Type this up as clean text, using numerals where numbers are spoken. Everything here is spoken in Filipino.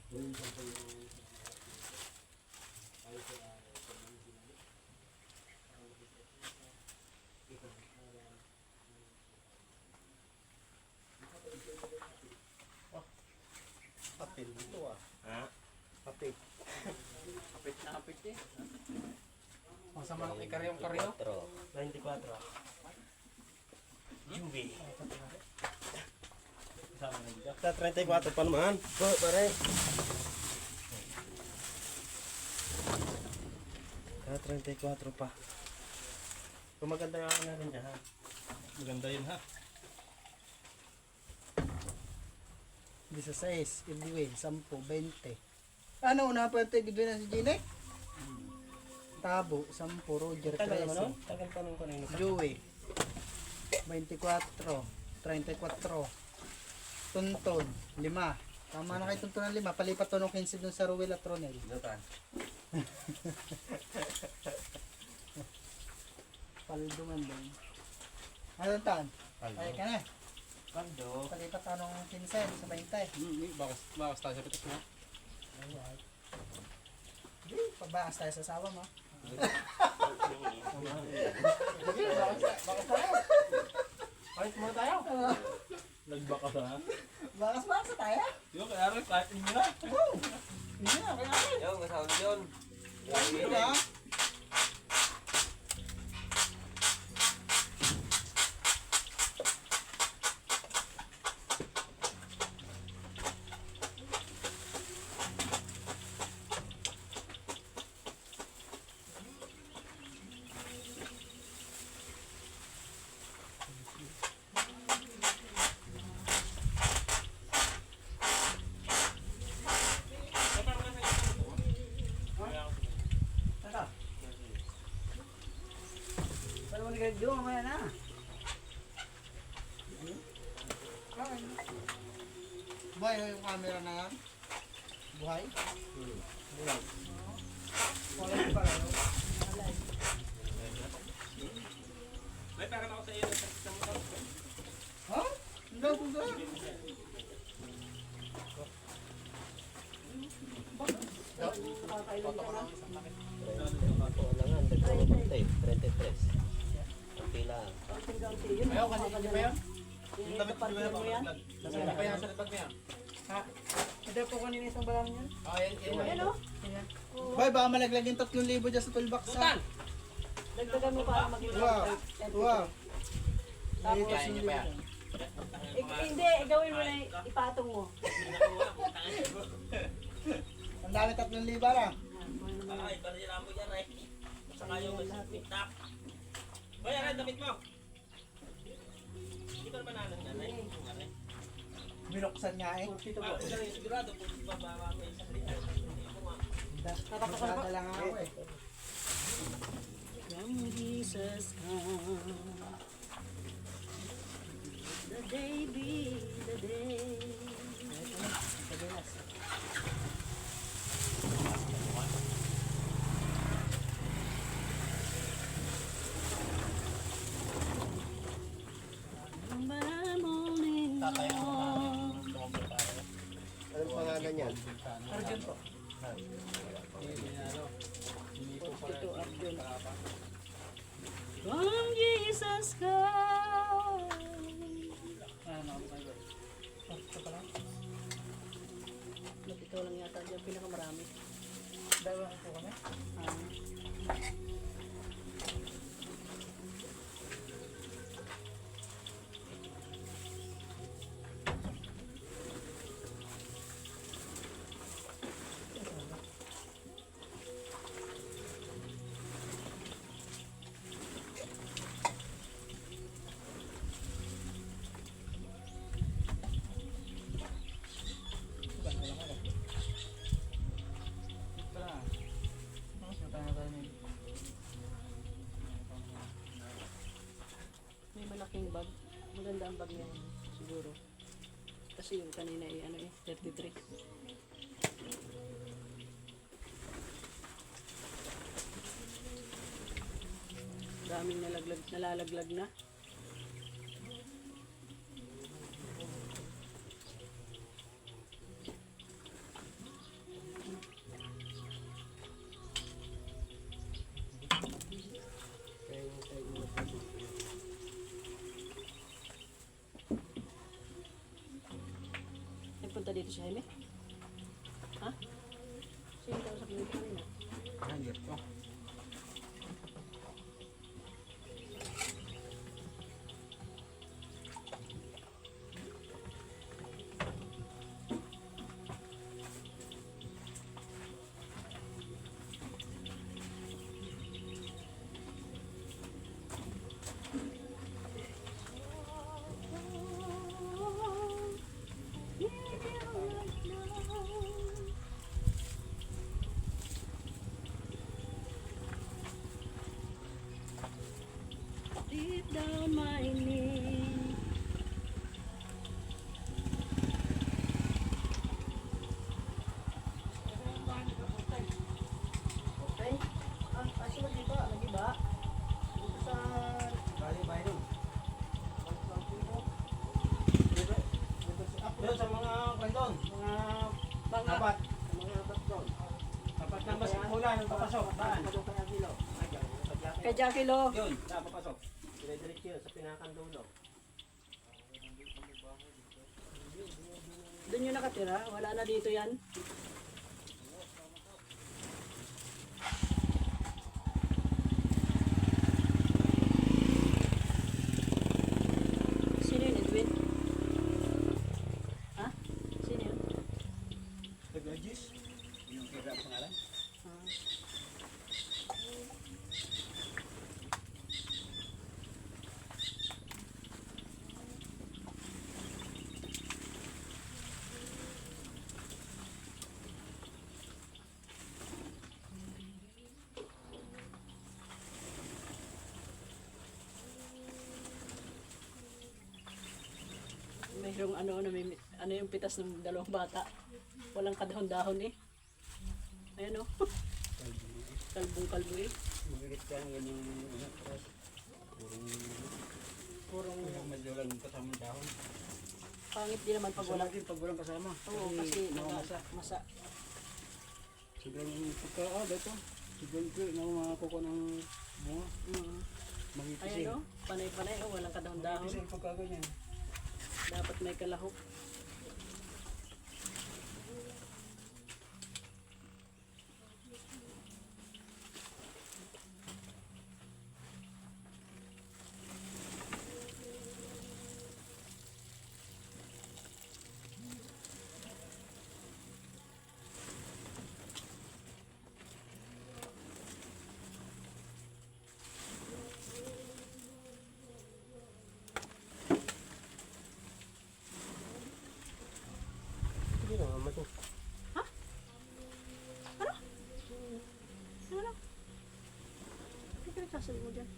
Kapit dito ah. Ha? Kapit. Kapit na kapit eh. Ang sama ng ikaryong-karyo. 24. Juve. Kasama na dito. Sa 34 pa naman. Pare. Sa 34 pa. Kung maganda yung ano rin dyan ha. Maganda yun ha. 16, Edwin, 10, 20. Ano, una pa ito, Edwin na si Gine? Tabo, 10, Roger, Tagal naman nun? 13. Tagal pa nung kanina. Joey, 24, 34. Tunton, 5. Tama na kay Tunton ng 5. Palipat to nung 15 dun sa Ruel at Ronel. Lutan. Paldo man doon. Ano tan? Ay ka na. Kando. Palipat to nung 15 sa 20. Bakas tayo sa pitas mo. Alright. Di, pagbakas tayo sa sawa mo. Bakas tayo. Ayos muna tayo. Nagbaka na. Bakas tayo? Yung kaya rin, kahit hindi na. Hindi na, kaya rin. Yung kasama yun. Ano ba? Paano mo nag-review? Mamaya na. Buhay yung camera na yan? Buhay? Wala yung pala. May pera na ako sa iyo. Sa motor. Ha? Hindi ako ba? Kailangan, nagkamatay. 33. Okay lang. Ayaw, kasi hindi ba yan? Yung damit hindi ba na pa? Nasaan pa yan sa bag niya? Ha? Hindi po kanina isang balang yan. Oh, yan. Ano? Boy, baka malaglag yung 3,000 dyan sa toolbox ha. Dagdagan mo para maging Wow. Wow. Tapos, Kaya niyo pa yan. hindi, gawin mo na ipatong mo. Ang dami 3,000 lang. Ay, barila mo yan eh. Saka yung pitak. Bayaran damit mo. Hindi ka naman nanan yan eh. Binuksan nga eh. Ako lang yung sigurado kung bababa mo yung isang litan. Magdadala nga ako eh. Come Jesus, come. The day be the day. Tatay ako na. Anong pangalan yan? Arjun po. Come Jesus, come. Ano ako kayo? Ito pala. Ikaw lang yata dyan, pinakamarami. Dalawa po kami. May malaking bag. Maganda ang bag niya siguro. Kasi yung kanina ay 33. Daming nalalaglag na. Nagpunta dito si Jaime? Ha? Sino kausap mo dito kanina? Hindi ko. Deep down my knee. Okay. Kasi dito, nag-iba. Dito sa Bali, bayo. Doon sa mga kwendon, mga banga. kapat. Sa mga background. Kapat ng basikmula, nang papasok. Saan? Kay Jackie Lo. Yun, saan papasok? Dire-diretso yun, sa pinakang dulo. Doon yung nakatira. Wala na dito yan. Sino yun, Edwin? Ha? Sino yun? Taga-Gis? Yung kira ang pangalan? Ah. Mayroong ano yung pitas ng dalawang bata. Walang kadahon-dahon eh. Ayan o. Kalbong-kalbo eh. Magirit ka yan yung anak ko. Purong medyo lang kasamang dahon. Pangit din naman pag Pag wala. din pag walang kasama. Oo, kasi masa. masa. Siguro pagka, dito. Siguro ko, mga kuko ng bunga. Mangipising. Ayan o. Panay-panay o. Walang kadahon-dahon. Mangipising pagka ganyan. Dapat may kalahok. Hindi na, mato. Ano? Ano? Ano ka nagsasabi mo dyan?